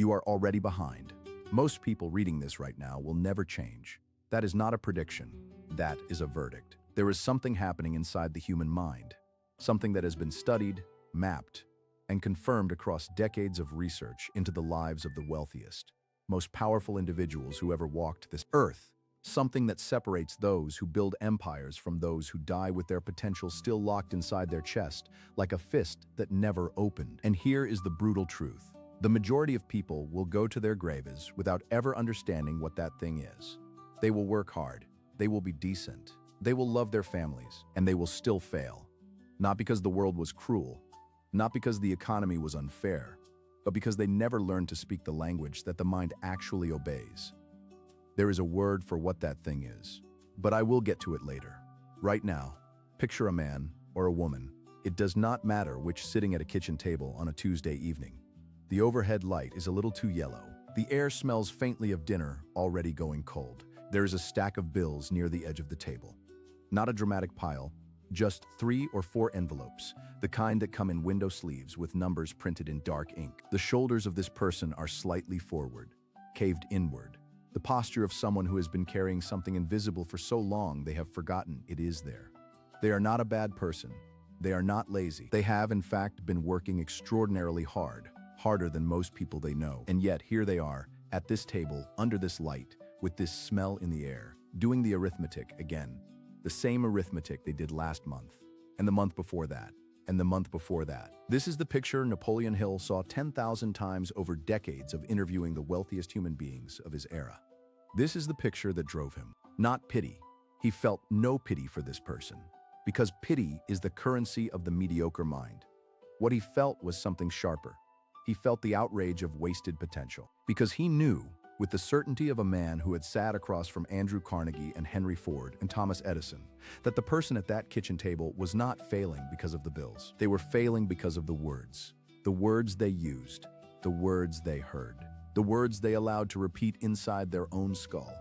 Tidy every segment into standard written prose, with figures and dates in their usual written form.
You are already behind. Most people reading this right now will never change. That is not a prediction. That is a verdict. There is something happening inside the human mind, something that has been studied, mapped, and confirmed across decades of research into the lives of the wealthiest, most powerful individuals who ever walked this earth. Something that separates those who build empires from those who die with their potential still locked inside their chest, like a fist that never opened. And here is the brutal truth. The majority of people will go to their graves without ever understanding what that thing is. They will work hard, they will be decent, they will love their families, and they will still fail. Not because the world was cruel, not because the economy was unfair, but because they never learned to speak the language that the mind actually obeys. There is a word for what that thing is, but I will get to it later. Right now, picture a man or a woman. It does not matter which, sitting at a kitchen table on a Tuesday evening. The overhead light is a little too yellow. The air smells faintly of dinner already going cold. There is a stack of bills near the edge of the table. Not a dramatic pile, just 3 or 4 envelopes, the kind that come in window sleeves with numbers printed in dark ink. The shoulders of this person are slightly forward, caved inward. The posture of someone who has been carrying something invisible for so long they have forgotten it is there. They are not a bad person. They are not lazy. They have, in fact, been working extraordinarily hard, harder than most people they know. And yet, here they are, at this table, under this light, with this smell in the air, doing the arithmetic again. The same arithmetic they did last month, and the month before that, and the month before that. This is the picture Napoleon Hill saw 10,000 times over decades of interviewing the wealthiest human beings of his era. This is the picture that drove him. Not pity. He felt no pity for this person, because pity is the currency of the mediocre mind. What he felt was something sharper. He felt the outrage of wasted potential, because he knew, with the certainty of a man who had sat across from Andrew Carnegie and Henry Ford and Thomas Edison, that the person at that kitchen table was not failing because of the bills. They were failing because of the words they used, the words they heard, the words they allowed to repeat inside their own skull,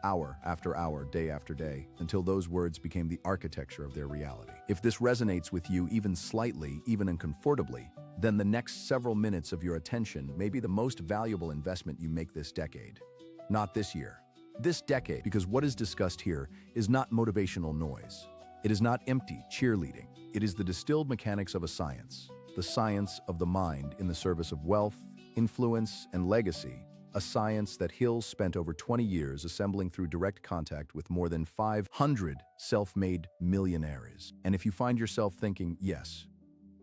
hour after hour, day after day, until those words became the architecture of their reality. If this resonates with you even slightly, even uncomfortably, then the next several minutes of your attention may be the most valuable investment you make this decade. Not this year. This decade, because what is discussed here is not motivational noise. It is not empty cheerleading. It is the distilled mechanics of a science, the science of the mind in the service of wealth, influence, and legacy, a science that Hill spent over 20 years assembling through direct contact with more than 500 self-made millionaires. And if you find yourself thinking, yes,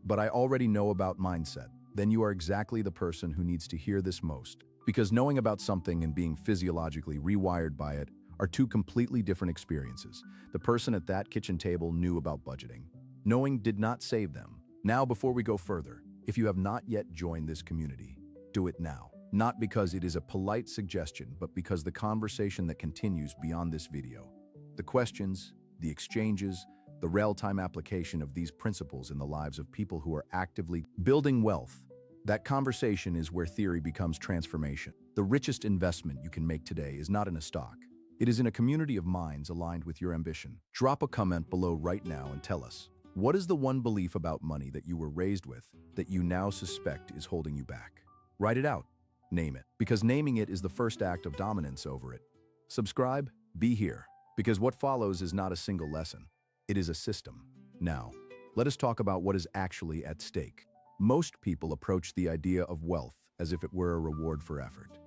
but I already know about mindset, then you are exactly the person who needs to hear this most. Because knowing about something and being physiologically rewired by it are two completely different experiences. The person at that kitchen table knew about budgeting. Knowing did not save them. Now, before we go further, if you have not yet joined this community, do it now. Not because it is a polite suggestion, but because the conversation that continues beyond this video. The questions, the exchanges, the real-time application of these principles in the lives of people who are actively building wealth. That conversation is where theory becomes transformation. The richest investment you can make today is not in a stock. It is in a community of minds aligned with your ambition. Drop a comment below right now and tell us, what is the one belief about money that you were raised with that you now suspect is holding you back? Write it out. Name it. Because naming it is the first act of dominance over it. Subscribe, be here. Because what follows is not a single lesson. It is a system. Now, let us talk about what is actually at stake. Most people approach the idea of wealth as if it were a reward for effort.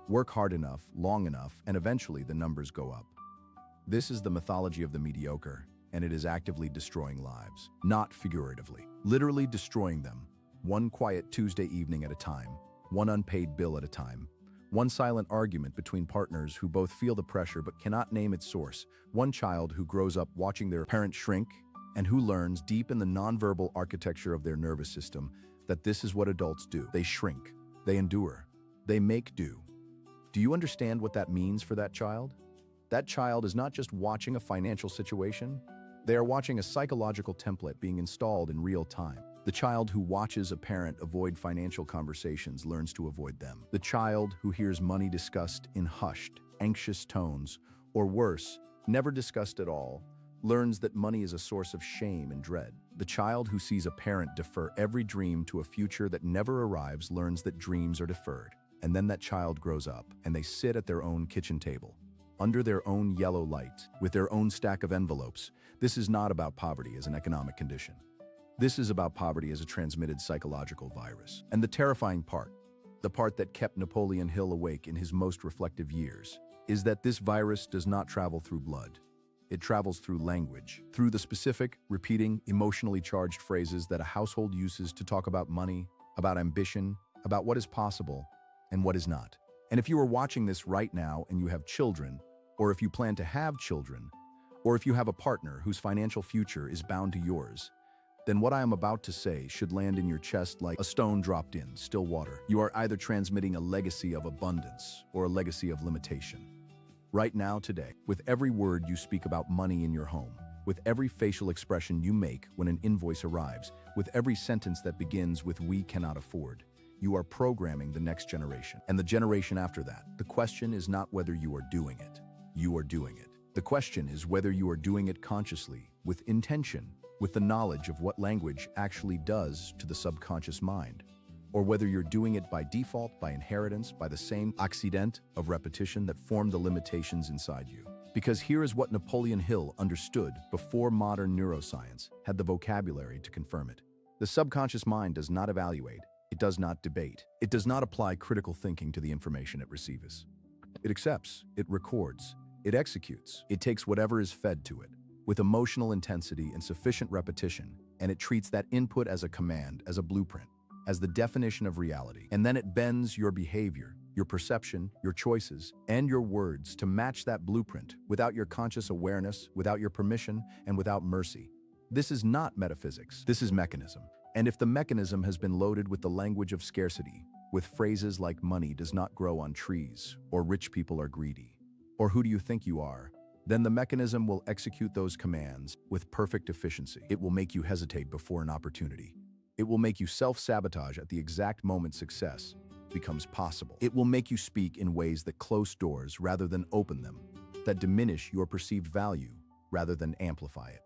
Work hard enough, long enough, and eventually the numbers go up. This is the mythology of the mediocre, and it is actively destroying lives. Not figuratively. Literally destroying them. One quiet Tuesday evening at a time. One unpaid bill at a time. One silent argument between partners who both feel the pressure but cannot name its source. One child who grows up watching their parent shrink and who learns deep in the nonverbal architecture of their nervous system that this is what adults do. They shrink, they endure, they make do. Do you understand what that means for that child? That child is not just watching a financial situation, they are watching a psychological template being installed in real time. The child who watches a parent avoid financial conversations learns to avoid them. The child who hears money discussed in hushed, anxious tones, or worse, never discussed at all, learns that money is a source of shame and dread. The child who sees a parent defer every dream to a future that never arrives learns that dreams are deferred. And then that child grows up, and they sit at their own kitchen table, under their own yellow light, with their own stack of envelopes. This is not about poverty as an economic condition. This is about poverty as a transmitted psychological virus. And the terrifying part, the part that kept Napoleon Hill awake in his most reflective years, is that this virus does not travel through blood. It travels through language, through the specific, repeating, emotionally charged phrases that a household uses to talk about money, about ambition, about what is possible and what is not. And if you are watching this right now and you have children, or if you plan to have children, or if you have a partner whose financial future is bound to yours, then what I am about to say should land in your chest like a stone dropped in still water. You are either transmitting a legacy of abundance or a legacy of limitation. Right now, today, with every word you speak about money in your home, with every facial expression you make when an invoice arrives, with every sentence that begins with "we cannot afford," you are programming the next generation. And the generation after that. The question is not whether you are doing it. You are doing it. The question is whether you are doing it consciously, with intention, with the knowledge of what language actually does to the subconscious mind, or whether you're doing it by default, by inheritance, by the same accident of repetition that formed the limitations inside you. Because here is what Napoleon Hill understood before modern neuroscience had the vocabulary to confirm it. The subconscious mind does not evaluate, it does not debate, it does not apply critical thinking to the information it receives. It accepts, it records, it executes, it takes whatever is fed to it, with emotional intensity and sufficient repetition, and it treats that input as a command, as a blueprint, as the definition of reality. And then it bends your behavior, your perception, your choices, and your words to match that blueprint without your conscious awareness, without your permission, and without mercy. This is not metaphysics, this is mechanism. And if the mechanism has been loaded with the language of scarcity, with phrases like "money does not grow on trees," or "rich people are greedy," or "who do you think you are?" then the mechanism will execute those commands with perfect efficiency. It will make you hesitate before an opportunity. It will make you self-sabotage at the exact moment success becomes possible. It will make you speak in ways that close doors rather than open them, that diminish your perceived value rather than amplify it,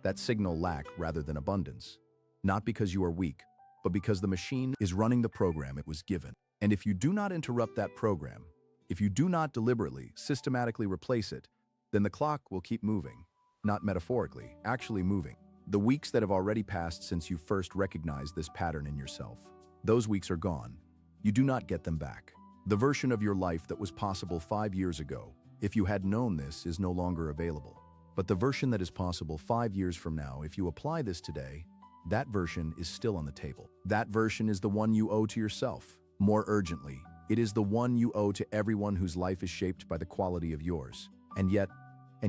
that signal lack rather than abundance. Not because you are weak, but because the machine is running the program it was given. And if you do not interrupt that program, if you do not deliberately, systematically replace it, then the clock will keep moving, not metaphorically, actually moving. The weeks that have already passed since you first recognized this pattern in yourself, those weeks are gone. You do not get them back. The version of your life that was possible 5 years ago, if you had known this, is no longer available. But the version that is possible 5 years from now, if you apply this today, that version is still on the table. That version is the one you owe to yourself. More urgently, it is the one you owe to everyone whose life is shaped by the quality of yours. And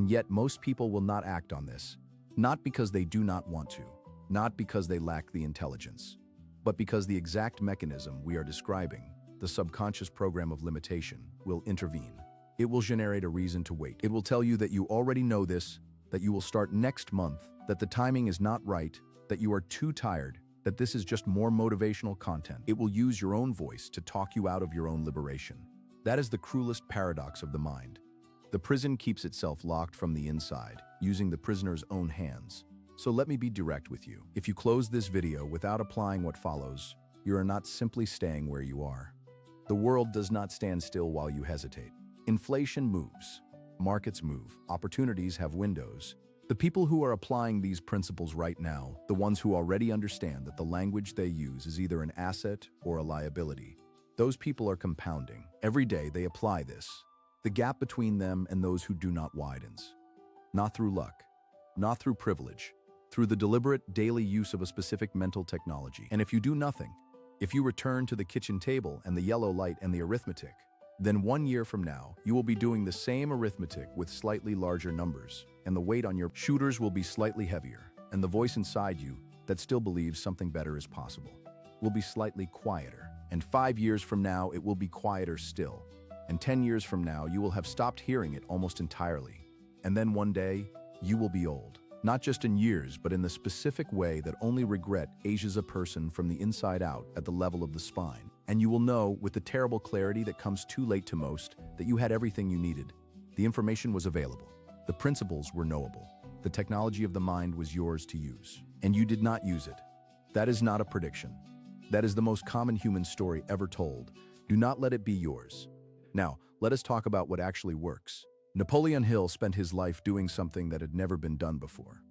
yet most people will not act on this, not because they do not want to, not because they lack the intelligence, but because the exact mechanism we are describing, the subconscious program of limitation, will intervene. It will generate a reason to wait. It will tell you that you already know this, that you will start next month, that the timing is not right, that you are too tired, that this is just more motivational content. It will use your own voice to talk you out of your own liberation. That is the cruelest paradox of the mind. The prison keeps itself locked from the inside, using the prisoner's own hands. So let me be direct with you. If you close this video without applying what follows, you are not simply staying where you are. The world does not stand still while you hesitate. Inflation moves, markets move, opportunities have windows. The people who are applying these principles right now, the ones who already understand that the language they use is either an asset or a liability, those people are compounding. Every day they apply this. The gap between them and those who do not widens. Not through luck, not through privilege, through the deliberate daily use of a specific mental technology. And if you do nothing, if you return to the kitchen table and the yellow light and the arithmetic, then 1 year from now, you will be doing the same arithmetic with slightly larger numbers, and the weight on your shoulders will be slightly heavier, and the voice inside you that still believes something better is possible will be slightly quieter. And 5 years from now, it will be quieter still. And 10 years from now, you will have stopped hearing it almost entirely. And then one day, you will be old. Not just in years, but in the specific way that only regret ages a person from the inside out at the level of the spine. And you will know, with the terrible clarity that comes too late to most, that you had everything you needed. The information was available. The principles were knowable. The technology of the mind was yours to use. And you did not use it. That is not a prediction. That is the most common human story ever told, Do not let it be yours. Now, let us talk about what actually works. Napoleon Hill spent his life doing something that had never been done before.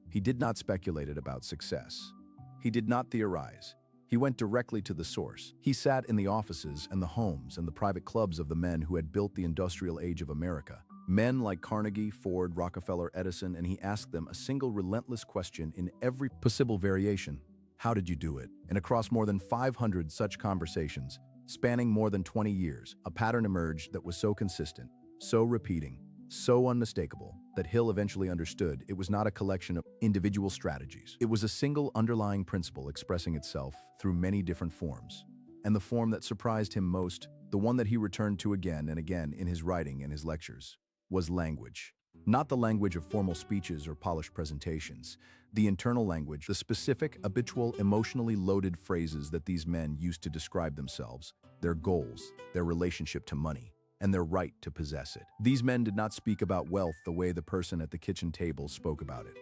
He did not speculate about success. He did not theorize. He went directly to the source. He sat in the offices and the homes and the private clubs of the men who had built the industrial age of America. Men like Carnegie, Ford, Rockefeller, Edison, and he asked them a single relentless question in every possible variation. How did you do it? And across more than 500 such conversations, spanning more than 20 years, a pattern emerged that was so consistent, so repeating, so unmistakable, that Hill eventually understood it was not a collection of individual strategies. It was a single underlying principle expressing itself through many different forms. And the form that surprised him most, the one that he returned to again and again in his writing and his lectures, was language. Not the language of formal speeches or polished presentations. The internal language, the specific, habitual, emotionally loaded phrases that these men used to describe themselves, their goals, their relationship to money, and their right to possess it. These men did not speak about wealth the way the person at the kitchen table spoke about it.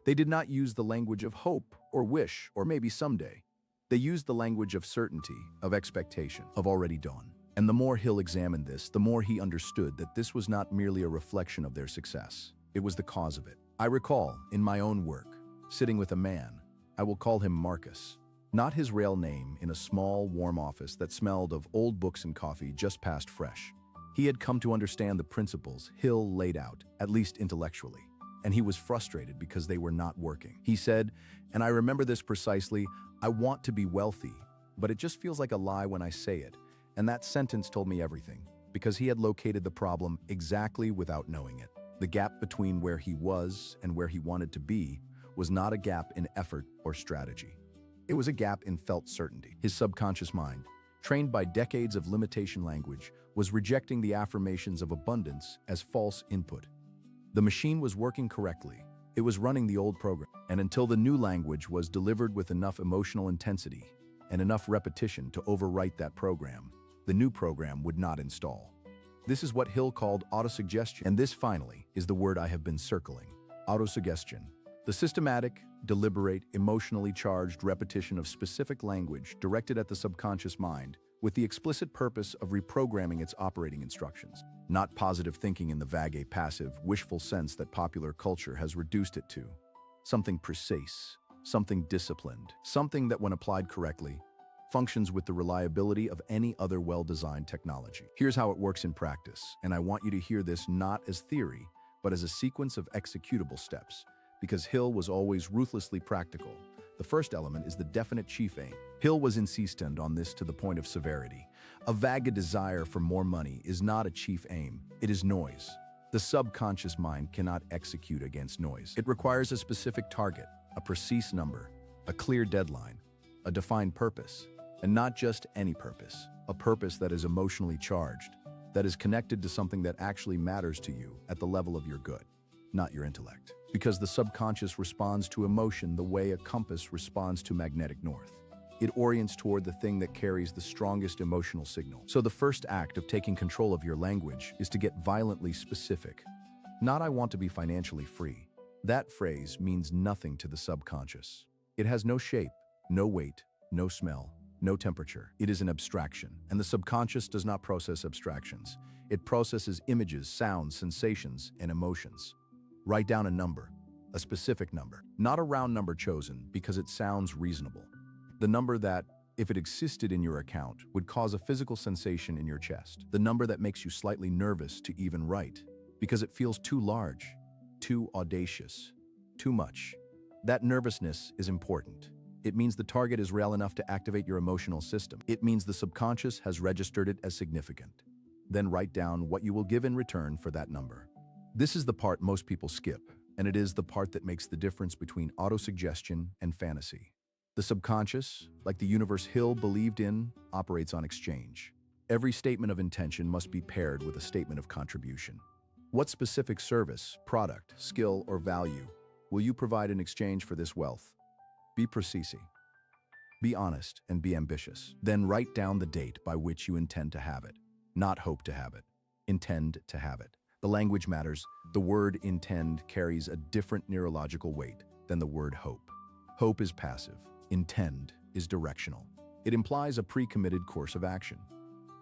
They did not use the language of hope or wish or maybe someday. They used the language of certainty, of expectation, of already done. And the more Hill examined this, the more he understood that this was not merely a reflection of their success. It was the cause of it. I recall, in my own work, sitting with a man, I will call him Marcus, not his real name, in a small, warm office that smelled of old books and coffee just passed fresh. He had come to understand the principles Hill laid out, at least intellectually, and he was frustrated because they were not working. He said, and I remember this precisely, I want to be wealthy, but it just feels like a lie when I say it. And that sentence told me everything, because he had located the problem exactly without knowing it. The gap between where he was and where he wanted to be was not a gap in effort or strategy. It was a gap in felt certainty. His subconscious mind, trained by decades of limitation language, was rejecting the affirmations of abundance as false input. The machine was working correctly. It was running the old program. And until the new language was delivered with enough emotional intensity and enough repetition to overwrite that program, the new program would not install. This is what Hill called autosuggestion, and this finally is the word I have been circling. Autosuggestion. The systematic, deliberate, emotionally charged repetition of specific language directed at the subconscious mind with the explicit purpose of reprogramming its operating instructions. Not positive thinking in the vague, passive, wishful sense that popular culture has reduced it to. Something precise, something disciplined, something that when applied correctly, functions with the reliability of any other well-designed technology. Here's how it works in practice, and I want you to hear this not as theory, but as a sequence of executable steps, because Hill was always ruthlessly practical. The first element is the definite chief aim. Hill was insistent on this to the point of severity. A vague desire for more money is not a chief aim, it is noise. The subconscious mind cannot execute against noise. It requires a specific target, a precise number, a clear deadline, a defined purpose. And not just any purpose, a purpose that is emotionally charged, that is connected to something that actually matters to you at the level of your good, not your intellect. Because the subconscious responds to emotion the way a compass responds to magnetic north. It orients toward the thing that carries the strongest emotional signal. So the first act of taking control of your language is to get violently specific. Not I want to be financially free. That phrase means nothing to the subconscious. It has no shape, no weight, no smell, no temperature. It is an abstraction, and the subconscious does not process abstractions. It processes images, sounds, sensations, and emotions. Write down a number, a specific number, not a round number chosen because it sounds reasonable. The number that, if it existed in your account, would cause a physical sensation in your chest. The number that makes you slightly nervous to even write because it feels too large, too audacious, too much. That nervousness is important. It means the target is real enough to activate your emotional system. It means the subconscious has registered it as significant. Then write down what you will give in return for that number. This is the part most people skip, and it is the part that makes the difference between autosuggestion and fantasy. The subconscious, like the universe Hill believed in, operates on exchange. Every statement of intention must be paired with a statement of contribution. What specific service, product, skill, or value will you provide in exchange for this wealth? Be precise. Be honest and be ambitious. Then write down the date by which you intend to have it. Not hope to have it. Intend to have it. The language matters. The word intend carries a different neurological weight than the word hope. Hope is passive. Intend is directional. It implies a pre-committed course of action.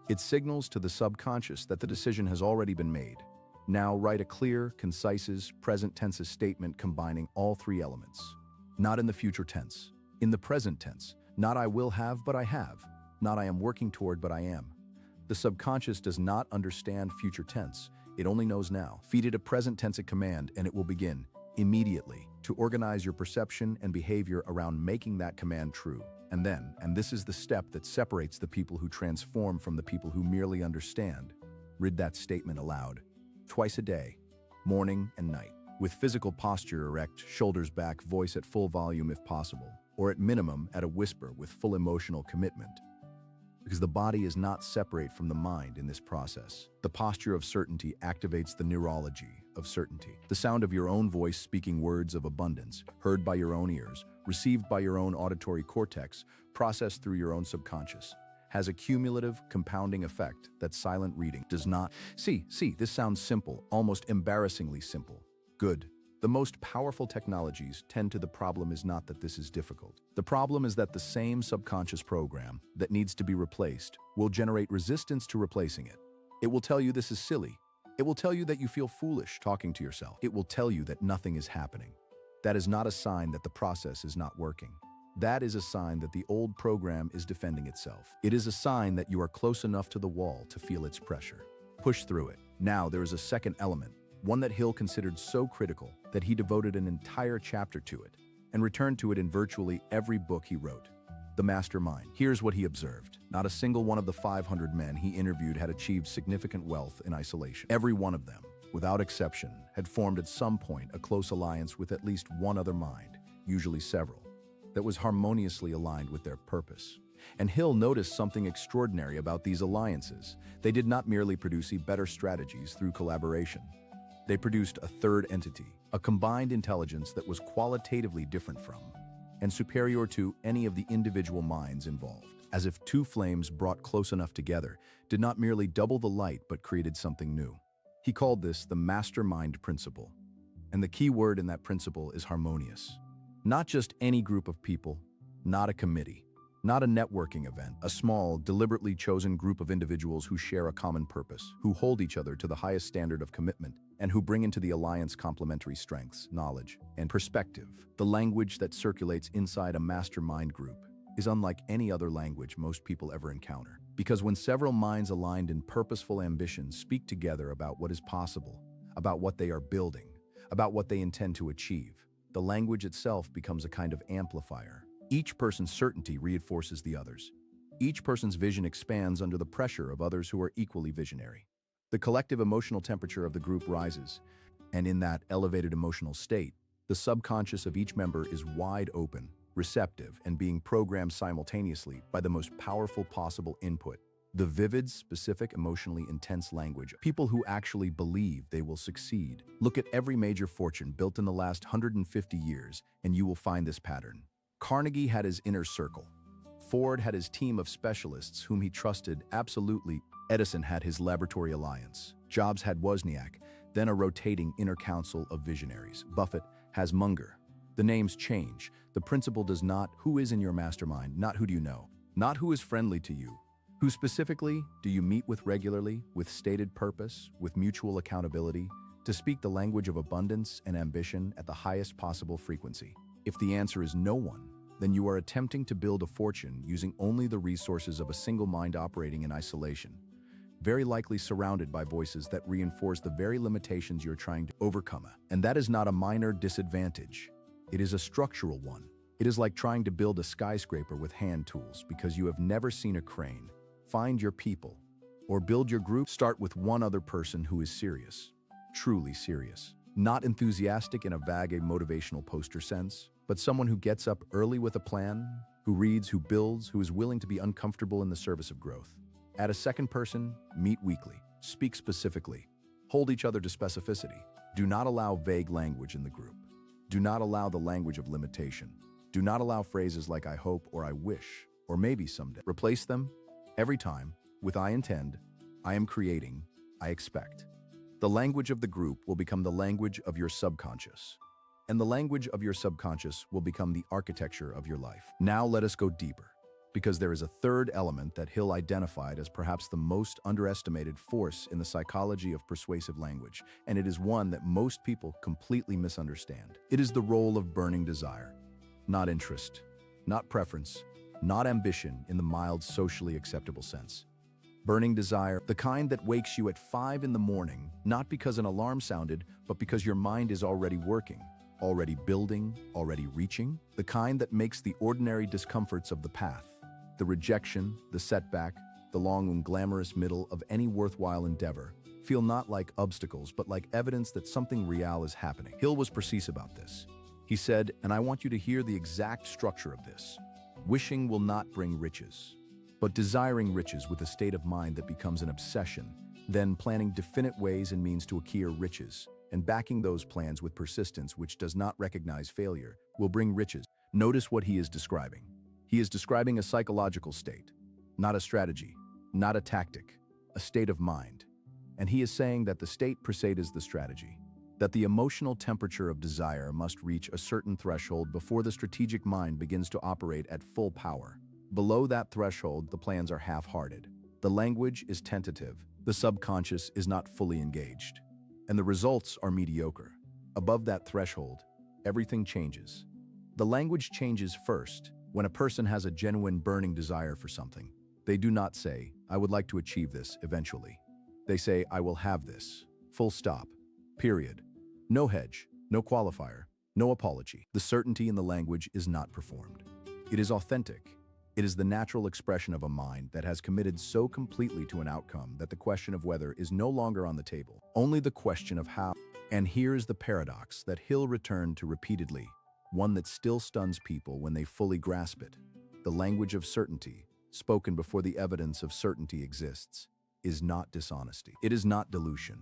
It signals to the subconscious that the decision has already been made. Now write a clear, concise, present tense statement combining all three elements. Not in the future tense. In the present tense. Not I will have, but I have. Not I am working toward, but I am. The subconscious does not understand future tense. It only knows now. Feed it a present tense command and it will begin, immediately, to organize your perception and behavior around making that command true. And then, and this is the step that separates the people who transform from the people who merely understand, read that statement aloud. Twice a day, morning and night, with physical posture erect, shoulders back, voice at full volume if possible, or at minimum at a whisper with full emotional commitment. Because the body is not separate from the mind in this process. The posture of certainty activates the neurology of certainty. The sound of your own voice speaking words of abundance, heard by your own ears, received by your own auditory cortex, processed through your own subconscious, has a cumulative, compounding effect that silent reading does not. See, this sounds simple, almost embarrassingly simple. Good. The most powerful technologies tend to the problem is not that this is difficult. The problem is that the same subconscious program that needs to be replaced will generate resistance to replacing it. It will tell you this is silly. It will tell you that you feel foolish talking to yourself. It will tell you that nothing is happening. That is not a sign that the process is not working. That is a sign that the old program is defending itself. It is a sign that you are close enough to the wall to feel its pressure. Push through it. Now there is a second element, one that Hill considered so critical that he devoted an entire chapter to it and returned to it in virtually every book he wrote. The mastermind. Here's what he observed. Not a single one of the 500 men he interviewed had achieved significant wealth in isolation. Every one of them, without exception, had formed at some point a close alliance with at least one other mind, usually several, that was harmoniously aligned with their purpose. And Hill noticed something extraordinary about these alliances. They did not merely produce better strategies through collaboration. They produced a third entity, a combined intelligence that was qualitatively different from and superior to any of the individual minds involved, as if two flames brought close enough together did not merely double the light but created something new. He called this the mastermind principle. And the key word in that principle is harmonious. Not just any group of people, not a committee, not a networking event, a small, deliberately chosen group of individuals who share a common purpose, who hold each other to the highest standard of commitment, and who bring into the alliance complementary strengths, knowledge, and perspective. The language that circulates inside a mastermind group is unlike any other language most people ever encounter. Because when several minds aligned in purposeful ambition speak together about what is possible, about what they are building, about what they intend to achieve, the language itself becomes a kind of amplifier. Each person's certainty reinforces the others. Each person's vision expands under the pressure of others who are equally visionary. The collective emotional temperature of the group rises, and in that elevated emotional state, the subconscious of each member is wide open, receptive, and being programmed simultaneously by the most powerful possible input. The vivid, specific, emotionally intense language. People who actually believe they will succeed. Look at every major fortune built in the last 150 years, and you will find this pattern. Carnegie had his inner circle. Ford had his team of specialists whom he trusted absolutely. Edison had his laboratory alliance. Jobs had Wozniak, then a rotating inner council of visionaries. Buffett has Munger. The names change. The principle does not who is in your mastermind, not who do you know, not who is friendly to you. Who specifically do you meet with regularly, with stated purpose, with mutual accountability, to speak the language of abundance and ambition at the highest possible frequency? If the answer is no one, then you are attempting to build a fortune using only the resources of a single mind operating in isolation, very likely surrounded by voices that reinforce the very limitations you're trying to overcome. And that is not a minor disadvantage. It is a structural one. It is like trying to build a skyscraper with hand tools because you have never seen a crane. Find your people, or build your group. Start with one other person who is serious, truly serious. Not enthusiastic in a vague motivational poster sense, but someone who gets up early with a plan, who reads, who builds, who is willing to be uncomfortable in the service of growth. Add a second person, meet weekly, speak specifically, hold each other to specificity. Do not allow vague language in the group. Do not allow the language of limitation. Do not allow phrases like I hope or I wish or maybe someday. Replace them every time with I intend, I am creating, I expect. The language of the group will become the language of your subconscious, and the language of your subconscious will become the architecture of your life. Now let us go deeper. Because there is a third element that Hill identified as perhaps the most underestimated force in the psychology of persuasive language, and it is one that most people completely misunderstand. It is the role of burning desire. Not interest, not preference, not ambition in the mild socially acceptable sense. Burning desire, the kind that wakes you at 5 in the morning, not because an alarm sounded, but because your mind is already working, already building, already reaching. The kind that makes the ordinary discomforts of the path, the rejection, the setback, the long and glamorous middle of any worthwhile endeavor, feel not like obstacles, but like evidence that something real is happening. Hill was precise about this. He said, and I want you to hear the exact structure of this. Wishing will not bring riches, but desiring riches with a state of mind that becomes an obsession, then planning definite ways and means to acquire riches, and backing those plans with persistence which does not recognize failure, will bring riches. Notice what he is describing. He is describing a psychological state, not a strategy, not a tactic, a state of mind. And he is saying that the state precedes the strategy, that the emotional temperature of desire must reach a certain threshold before the strategic mind begins to operate at full power. Below that threshold, the plans are half-hearted. The language is tentative, the subconscious is not fully engaged, and the results are mediocre. Above that threshold, everything changes. The language changes first. When a person has a genuine burning desire for something, they do not say, I would like to achieve this eventually. They say, I will have this. Full stop. Period. No hedge, no qualifier, no apology. The certainty in the language is not performed. It is authentic. It is the natural expression of a mind that has committed so completely to an outcome that the question of whether is no longer on the table, only the question of how. And here's the paradox that Hill returned to repeatedly, one that still stuns people when they fully grasp it. The language of certainty, spoken before the evidence of certainty exists, is not dishonesty. It is not delusion.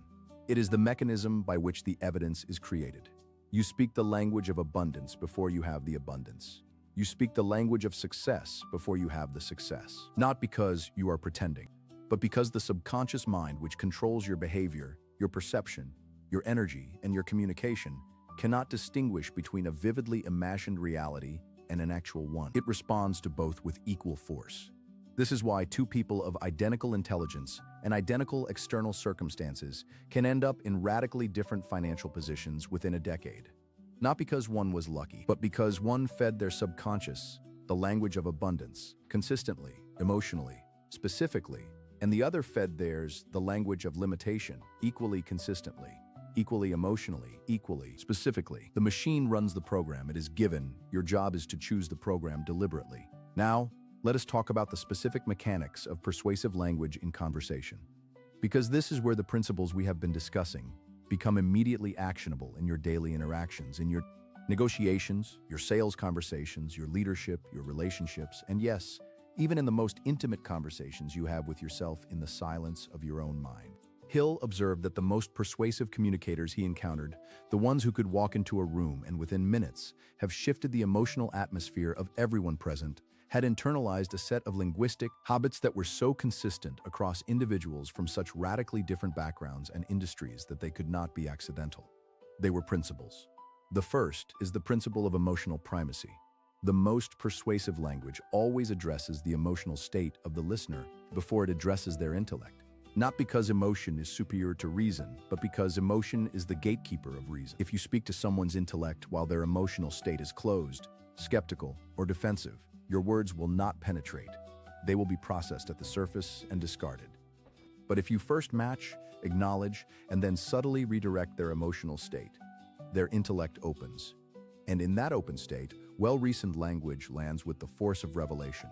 It is the mechanism by which the evidence is created. You speak the language of abundance before you have the abundance. You speak the language of success before you have the success. Not because you are pretending, but because the subconscious mind which controls your behavior, your perception, your energy, and your communication cannot distinguish between a vividly imagined reality and an actual one. It responds to both with equal force. This is why two people of identical intelligence and identical external circumstances can end up in radically different financial positions within a decade. Not because one was lucky, but because one fed their subconscious, the language of abundance, consistently, emotionally, specifically, and the other fed theirs, the language of limitation, equally consistently, equally emotionally, equally specifically. The machine runs the program it is given. Your job is to choose the program deliberately. Now, let us talk about the specific mechanics of persuasive language in conversation. Because this is where the principles we have been discussing become immediately actionable in your daily interactions, in your negotiations, your sales conversations, your leadership, your relationships, and yes, even in the most intimate conversations you have with yourself in the silence of your own mind. Hill observed that the most persuasive communicators he encountered, the ones who could walk into a room and within minutes have shifted the emotional atmosphere of everyone present, had internalized a set of linguistic habits that were so consistent across individuals from such radically different backgrounds and industries that they could not be accidental. They were principles. The first is the principle of emotional primacy. The most persuasive language always addresses the emotional state of the listener before it addresses their intellect. Not because emotion is superior to reason, but because emotion is the gatekeeper of reason. If you speak to someone's intellect while their emotional state is closed, skeptical, or defensive, your words will not penetrate. They will be processed at the surface and discarded. But if you first match, acknowledge, and then subtly redirect their emotional state, their intellect opens. And in that open state, well-reasoned language lands with the force of revelation.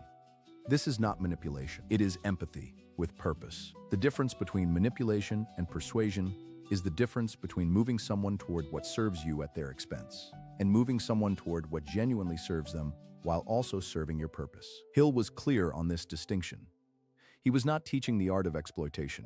This is not manipulation. It is empathy with purpose. The difference between manipulation and persuasion is the difference between moving someone toward what serves you at their expense and moving someone toward what genuinely serves them while also serving your purpose. Hill was clear on this distinction. He was not teaching the art of exploitation.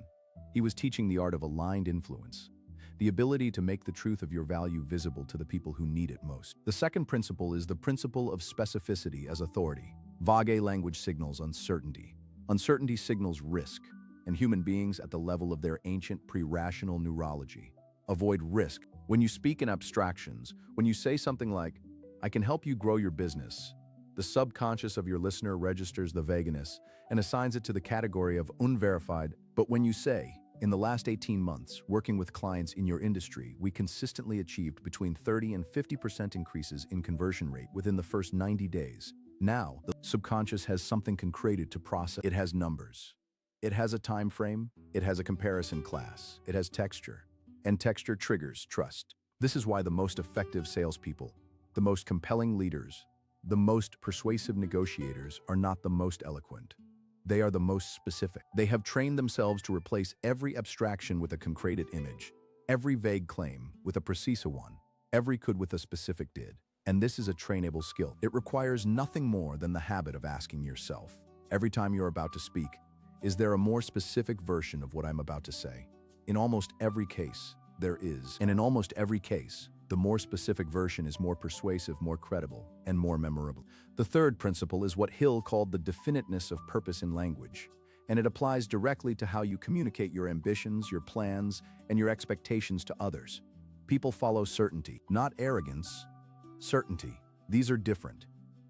He was teaching the art of aligned influence, the ability to make the truth of your value visible to the people who need it most. The second principle is the principle of specificity as authority. Vague language signals uncertainty. Uncertainty signals risk, and human beings at the level of their ancient pre-rational neurology avoid risk. When you speak in abstractions, when you say something like, I can help you grow your business, The subconscious of your listener registers the vagueness and assigns it to the category of unverified. But when you say, in the last 18 months, working with clients in your industry, we consistently achieved between 30 and 50% increases in conversion rate within the first 90 days. Now, the subconscious has something concreted to process. It has numbers. It has a time frame. It has a comparison class. It has texture. And texture triggers trust. This is why the most effective salespeople, the most compelling leaders, the most persuasive negotiators are not the most eloquent. They are the most specific. They have trained themselves to replace every abstraction with a concreted image, every vague claim with a precise one, every could with a specific did. And this is a trainable skill. It requires nothing more than the habit of asking yourself, every time you're about to speak, is there a more specific version of what I'm about to say? In almost every case, there is. And in almost every case, the more specific version is more persuasive, more credible, and more memorable. The third principle is what Hill called the definiteness of purpose in language, and it applies directly to how you communicate your ambitions, your plans, and your expectations to others. People follow certainty, not arrogance. Certainty. These are different.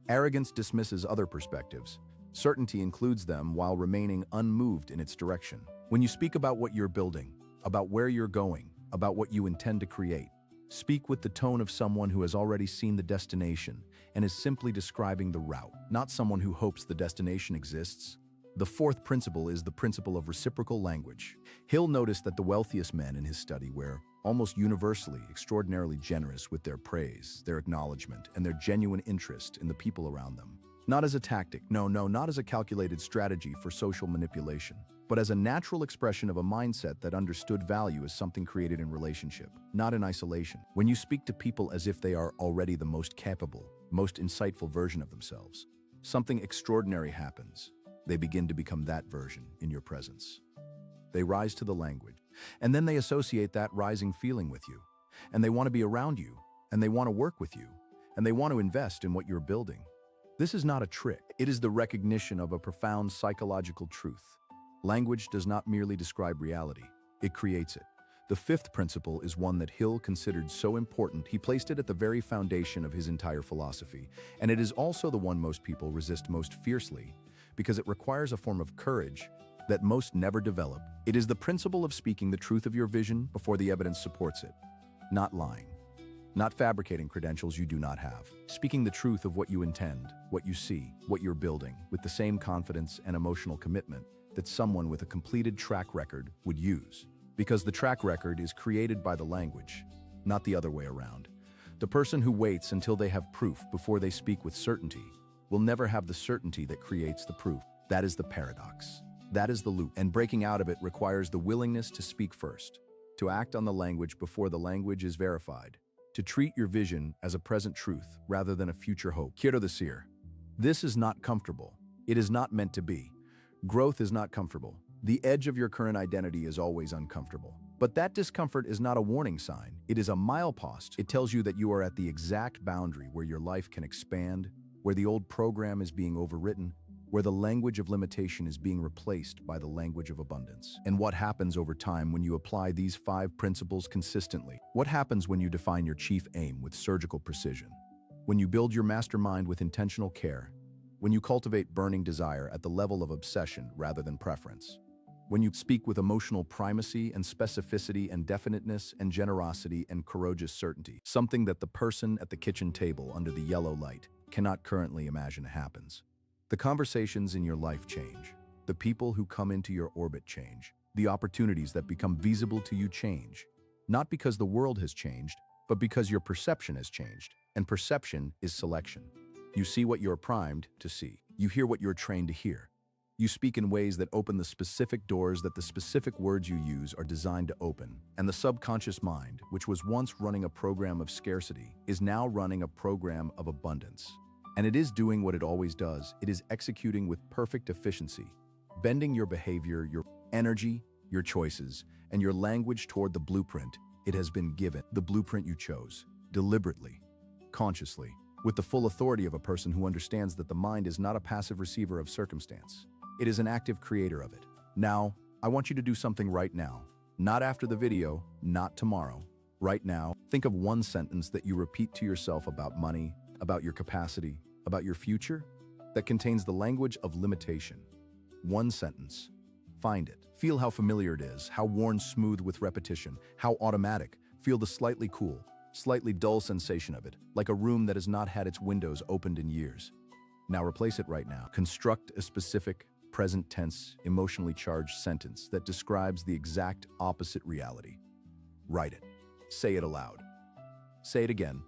Arrogance dismisses other perspectives. Certainty includes them while remaining unmoved in its direction. When you speak about what you're building, about where you're going, about what you intend to create, speak with the tone of someone who has already seen the destination and is simply describing the route, not someone who hopes the destination exists. The fourth principle is the principle of reciprocal language. Hill noticed that the wealthiest men in his study were almost universally extraordinarily generous with their praise, their acknowledgement, and their genuine interest in the people around them. Not as a tactic, not as a calculated strategy for social manipulation, but as a natural expression of a mindset that understood value as something created in relationship, not in isolation. When you speak to people as if they are already the most capable, most insightful version of themselves, something extraordinary happens. They begin to become that version in your presence. They rise to the language, and then they associate that rising feeling with you, and they want to be around you, and they want to work with you, and they want to invest in what you're building. This is not a trick. It is the recognition of a profound psychological truth. Language does not merely describe reality, it creates it. The fifth principle is one that Hill considered so important, he placed it at the very foundation of his entire philosophy, and it is also the one most people resist most fiercely, because it requires a form of courage that most never develop. It is the principle of speaking the truth of your vision before the evidence supports it, not lying. Not fabricating credentials you do not have. Speaking the truth of what you intend, what you see, what you're building, with the same confidence and emotional commitment that someone with a completed track record would use. Because the track record is created by the language, not the other way around. The person who waits until they have proof before they speak with certainty will never have the certainty that creates the proof. That is the paradox. That is the loop. And breaking out of it requires the willingness to speak first, to act on the language before the language is verified, to treat your vision as a present truth rather than a future hope. Quiero decir, this is not comfortable. It is not meant to be. Growth is not comfortable. The edge of your current identity is always uncomfortable. But that discomfort is not a warning sign. It is a milepost. It tells you that you are at the exact boundary where your life can expand, where the old program is being overwritten, where the language of limitation is being replaced by the language of abundance. And what happens over time when you apply these 5 principles consistently? What happens when you define your chief aim with surgical precision? When you build your mastermind with intentional care? When you cultivate burning desire at the level of obsession rather than preference? When you speak with emotional primacy and specificity and definiteness and generosity and courageous certainty, something that the person at the kitchen table under the yellow light cannot currently imagine happens. The conversations in your life change. The people who come into your orbit change. The opportunities that become visible to you change. Not because the world has changed, but because your perception has changed. And perception is selection. You see what you're primed to see. You hear what you're trained to hear. You speak in ways that open the specific doors that the specific words you use are designed to open. And the subconscious mind, which was once running a program of scarcity, is now running a program of abundance. And it is doing what it always does. It is executing with perfect efficiency, bending your behavior, your energy, your choices, and your language toward the blueprint it has been given, the blueprint you chose, deliberately, consciously, with the full authority of a person who understands that the mind is not a passive receiver of circumstance. It is an active creator of it. Now, I want you to do something right now. Not after the video, not tomorrow. Right now, think of one sentence that you repeat to yourself about money, about your capacity, about your future that contains the language of limitation. One sentence. Find it. Feel how familiar it is, how worn smooth with repetition, how automatic. Feel the slightly cool, slightly dull sensation of it, like a room that has not had its windows opened in years. Now replace it right now. Construct a specific, present tense, emotionally charged sentence that describes the exact opposite reality. Write it. Say it aloud. Say it again.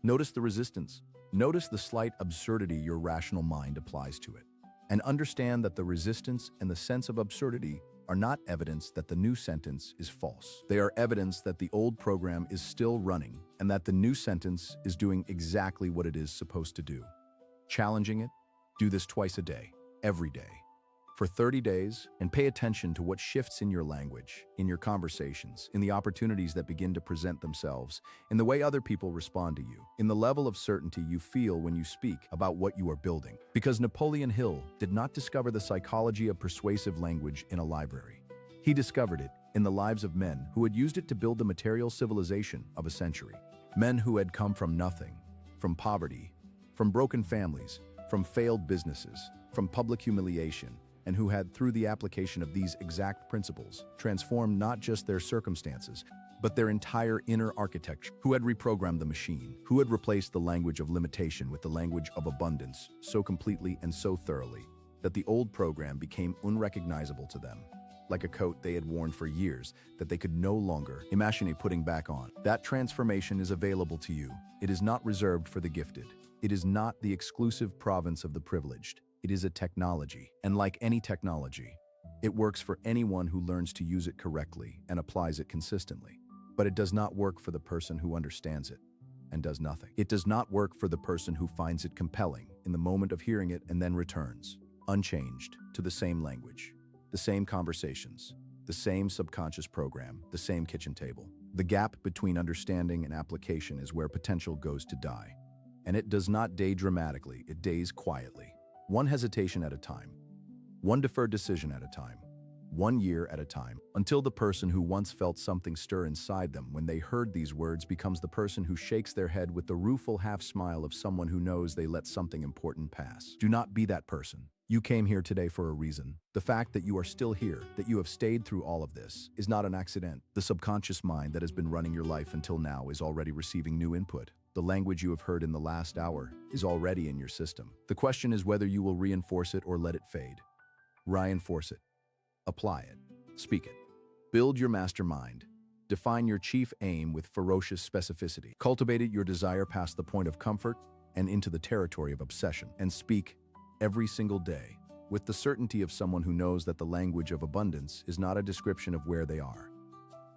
Notice the resistance. Notice the slight absurdity your rational mind applies to it. And understand that the resistance and the sense of absurdity are not evidence that the new sentence is false. They are evidence that the old program is still running and that the new sentence is doing exactly what it is supposed to do. Challenging it? Do this twice a day, every day, for 30 days, and pay attention to what shifts in your language, in your conversations, in the opportunities that begin to present themselves, in the way other people respond to you, in the level of certainty you feel when you speak about what you are building. Because Napoleon Hill did not discover the psychology of persuasive language in a library. He discovered it in the lives of men who had used it to build the material civilization of a century. Men who had come from nothing, from poverty, from broken families, from failed businesses, from public humiliation, and who had, through the application of these exact principles, transformed not just their circumstances, but their entire inner architecture, who had reprogrammed the machine, who had replaced the language of limitation with the language of abundance so completely and so thoroughly that the old program became unrecognizable to them, like a coat they had worn for years that they could no longer imagine putting back on. That transformation is available to you. It is not reserved for the gifted. It is not the exclusive province of the privileged. It is a technology, and like any technology, it works for anyone who learns to use it correctly and applies it consistently. But it does not work for the person who understands it and does nothing. It does not work for the person who finds it compelling in the moment of hearing it and then returns, unchanged, to the same language, the same conversations, the same subconscious program, the same kitchen table. The gap between understanding and application is where potential goes to die. And it does not die dramatically, it dies quietly. One hesitation at a time, one deferred decision at a time, 1 year at a time, until the person who once felt something stir inside them when they heard these words becomes the person who shakes their head with the rueful half smile of someone who knows they let something important pass. Do not be that person. You came here today for a reason. The fact that you are still here, that you have stayed through all of this, is not an accident. The subconscious mind that has been running your life until now is already receiving new input. The language you have heard in the last hour is already in your system. The question is whether you will reinforce it or let it fade. Reinforce it. Apply it. Speak it. Build your mastermind. Define your chief aim with ferocious specificity. Cultivate your desire past the point of comfort and into the territory of obsession. And speak every single day with the certainty of someone who knows that the language of abundance is not a description of where they are.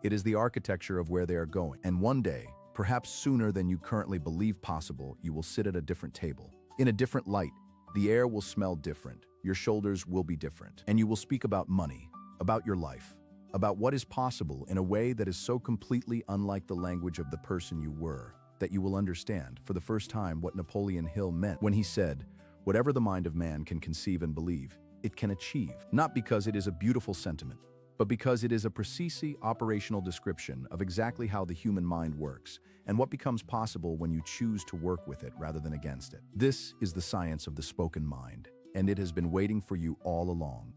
It is the architecture of where they are going. And one day, perhaps sooner than you currently believe possible, you will sit at a different table. In a different light, the air will smell different, your shoulders will be different, and you will speak about money, about your life, about what is possible in a way that is so completely unlike the language of the person you were, that you will understand for the first time what Napoleon Hill meant when he said, "Whatever the mind of man can conceive and believe, it can achieve," not because it is a beautiful sentiment, but because it is a precisely operational description of exactly how the human mind works and what becomes possible when you choose to work with it rather than against it. This is the science of the spoken mind, and it has been waiting for you all along.